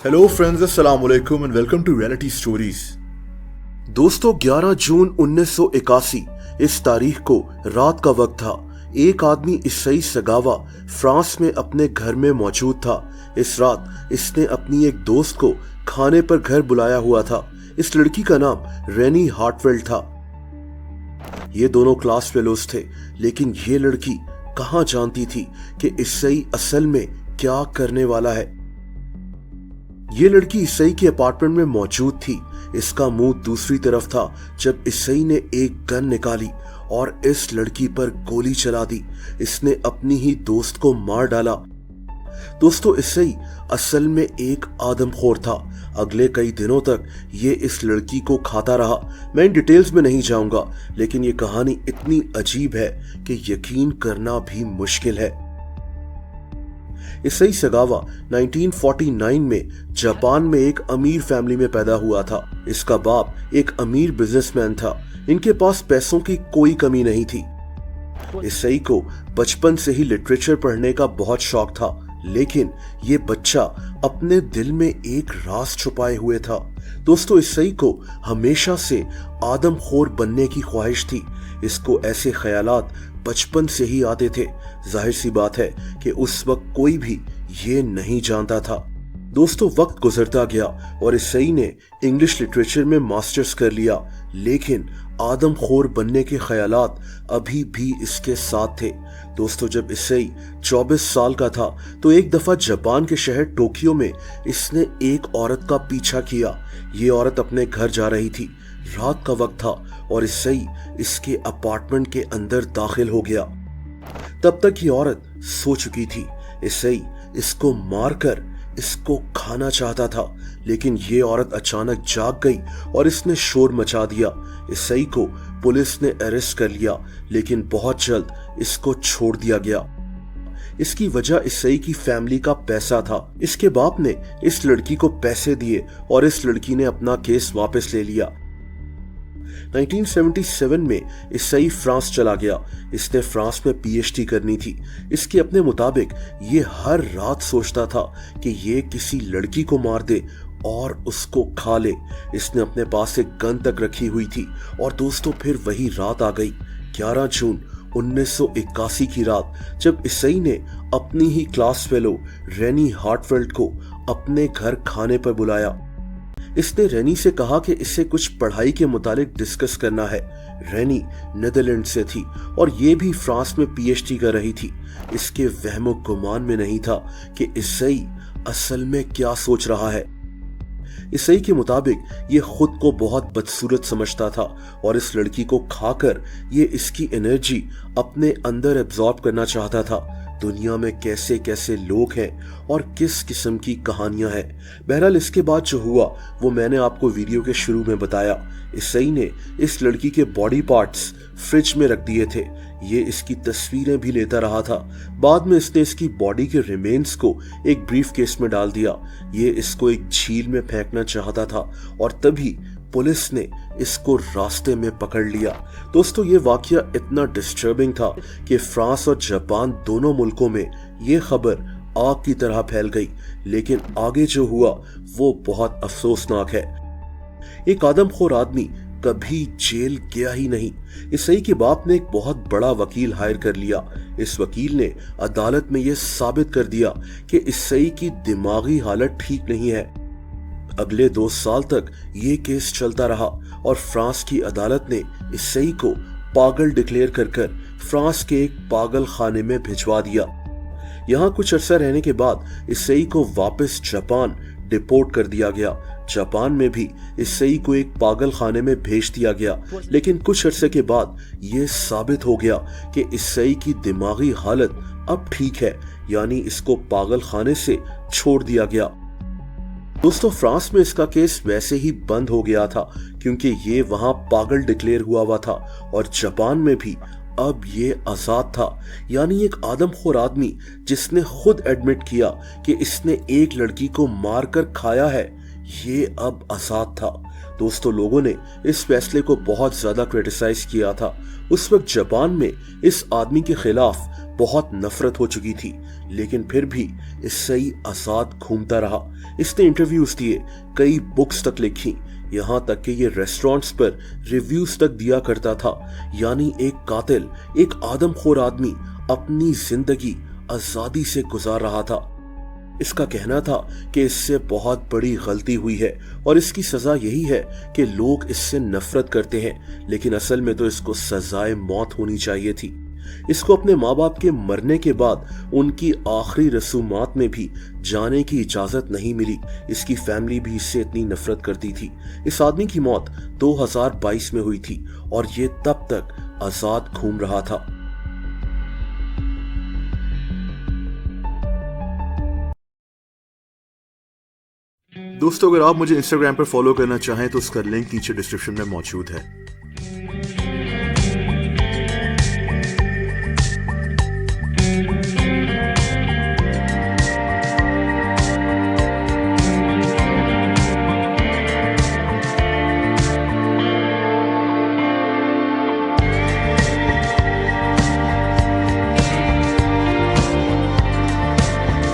Hello friends, अस्सलाम वालेकुम and welcome to reality stories. दोस्तों, 11 जून 1981 इस तारीख को रात का वक्त था। एक आदमी इसाई सगावा फ्रांस में अपने घर में मौजूद था। इस रात इसने अपनी एक दोस्त को खाने पर घर बुलाया हुआ था। इस लड़की का नाम रेनी हार्टवेल्ड था। ये दोनों क्लास फेलोज थे, लेकिन ये लड़की कहां जानती थी कि इसाई असल में क्या करने वाला है। ये लड़की ईसाई के अपार्टमेंट में मौजूद थी। इसका मुंह दूसरी तरफ था जब ईसाई ने एक गन निकाली और इस लड़की पर गोली चला दी। इसने अपनी ही दोस्त को मार डाला। दोस्तों, ईसाई असल में एक आदमखोर था। अगले कई दिनों तक ये इस लड़की को खाता रहा। मैं इन डिटेल्स में नहीं जाऊंगा, लेकिन ये कहानी इतनी अजीब है कि यकीन करना भी मुश्किल है। इसाई सगावा 1949 में जापान में एक अमीर फैमिली में पैदा हुआ था। इसका बाप एक अमीर बिजनेसमैन था। इनके पास पैसों की कोई कमी नहीं थी। इसाई को बचपन से ही लिटरेचर पढ़ने का बहुत शौक था, लेकिन ये बच्चा अपने दिल में एक राज छुपाए हुए था। दोस्तों, इसाई को हमेशा से आदमखोर बनने की ख्वाहिश थी। इसको ऐसे ख्यालात बचपन से ही आते थे। जाहिर सी बात है कि उस वक्त कोई भी ये नहीं जानता था। दोस्तों, वक्त गुजरता गया और इसाई ने इंग्लिश लिटरेचर में मास्टर्स कर लिया, लेकिन आदमखोर बनने के ख्यालात अभी भी इसके साथ थे। दोस्तों, जब इसाई 24 साल का था तो एक दफा जापान के शहर टोक्यो में इसने एक औरत का पीछा किया। ये औरत अपने घर जा रही थी। रात का वक्त था और इसाई इसके अपार्टमेंट के अंदर दाखिल हो गया। तब तक ये औरत सो चुकी थी। इसाई इसको मारकर इसको खाना चाहता था, लेकिन ये औरत अचानक जाग गई और इसने शोर मचा दिया। इसाई को पुलिस ने अरेस्ट कर लिया, लेकिन बहुत जल्द इसको छोड़ दिया गया। इसकी वजह इसाई की फैमिली का पैसा था। इसके बाप ने इस लड़की को पैसे दिए और इस लड़की ने अपना केस वापस ले लिया। 1977 में इसाई फ्रांस चला गया। इसने फ्रांस में पीएचडी करनी थी। इसके अपने मुताबिक ये हर रात सोचता था कि ये किसी लड़की को मार दे और उसको खा ले। इसने अपने पास एक गन तक रखी हुई थी। और दोस्तों, फिर वही रात आ गई, 11 जून 1981 की रात, जब इसाई ने अपनी ही क्लास फेलो रेनी हार्टवेल्ड को अपने घर खाने पर बुलाया। इसने रेनी से कहा कि इसे कुछ पढ़ाई के मुतालिक डिस्कस करना है। रेनी नीदरलैंड से थी और ये भी फ्रांस में पीएचडी कर रही थी। इसके वहमो गुमान में नहीं था कि इसाई असल में क्या सोच रहा है। इसाई के मुताबिक ये खुद को बहुत बदसूरत समझता था और इस लड़की को खाकर ये इसकी एनर्जी अपने अंदर एब्जॉर्ब करना चाहता था। दुनिया में कैसे कैसे लोग हैं और किस किस्म की कहानियां हैं। बहरहाल, इसके बाद जो हुआ वो मैंने आपको वीडियो के शुरू में बताया। इसाई ने इस लड़की के बॉडी पार्ट्स फ्रिज में रख दिए थे। ये इसकी तस्वीरें भी लेता रहा था। बाद में इसने इसकी बॉडी के रिमेन्स को एक ब्रीफ केस में डाल दिया। ये इसको एक झील में फेंकना चाहता था और तभी पुलिस ने इसको रास्ते में पकड़ लिया। दोस्तों, ये वाकया इतना डिस्टर्बिंग था कि फ्रांस और जापान दोनों मुल्कों में ये खबर आग की तरह फैल गई। लेकिन आगे जो हुआ वो बहुत अफसोसनाक है। एक आदमखोर आदमी कभी जेल गया ही नहीं। इसाई के बाप ने एक बहुत बड़ा वकील हायर कर लिया। इस वकील ने अदालत में यह साबित कर दिया कि इसाई की दिमागी हालत ठीक नहीं है। अगले 2 साल तक ये केस चलता रहा और फ्रांस की अदालत ने इसाई को पागल डिक्लेयर कर फ्रांस के एक पागल खाने में भिजवा दिया। यहाँ कुछ अरसा रहने के बाद इसाई को वापस जापान डिपोर्ट कर दिया गया। जापान में भी इसाई को एक पागल खाने में भेज दिया गया, लेकिन कुछ अरसे के बाद यह साबित हो गया कि इसाई की दिमागी हालत अब ठीक है, यानी इसको पागल खाने से छोड़ दिया गया। दोस्तों, फ्रांस में इसका केस वैसे ही बंद हो गया था क्योंकि ये वहां पागल डिक्लेयर हुआ था और जापान में भी अब ये आजाद था। यानी एक आदमखोर आदमी जिसने खुद एडमिट किया कि इसने एक लड़की को मारकर खाया है, ये अब आजाद था। दोस्तों, लोगों ने इस फैसले को बहुत ज्यादा क्रिटिसाइज किया था। उस वक्त जापान में इस आदमी के खिलाफ बहुत नफरत हो चुकी थी, लेकिन फिर भी इससे ही आजाद घूमता रहा। इसने इंटरव्यूज दिए, कई बुक्स तक लिखी, यहाँ तक कि ये रेस्टोरेंट्स पर रिव्यूज तक दिया करता था। यानी एक कातिल, एक आदमखोर आदमी अपनी जिंदगी आजादी से गुजार रहा था। इसका कहना था कि इससे बहुत बड़ी गलती हुई है और इसकी सजा यही है कि लोग इससे नफरत करते हैं, लेकिन असल में तो इसको सजाए मौत होनी चाहिए थी। इसको अपने माँ बाप के मरने के बाद उनकी आखिरी रसूमात में भी जाने की इजाजत नहीं मिली। इसकी फैमिली भी इससे इतनी नफरत करती थी। इस आदमी की मौत 2022 में हुई थी और ये तब तक आजाद घूम रहा था। दोस्तों, अगर आप मुझे इंस्टाग्राम पर फॉलो करना चाहें तो उसका लिंक नीचे डिस्क्रिप्शन में मौजूद है।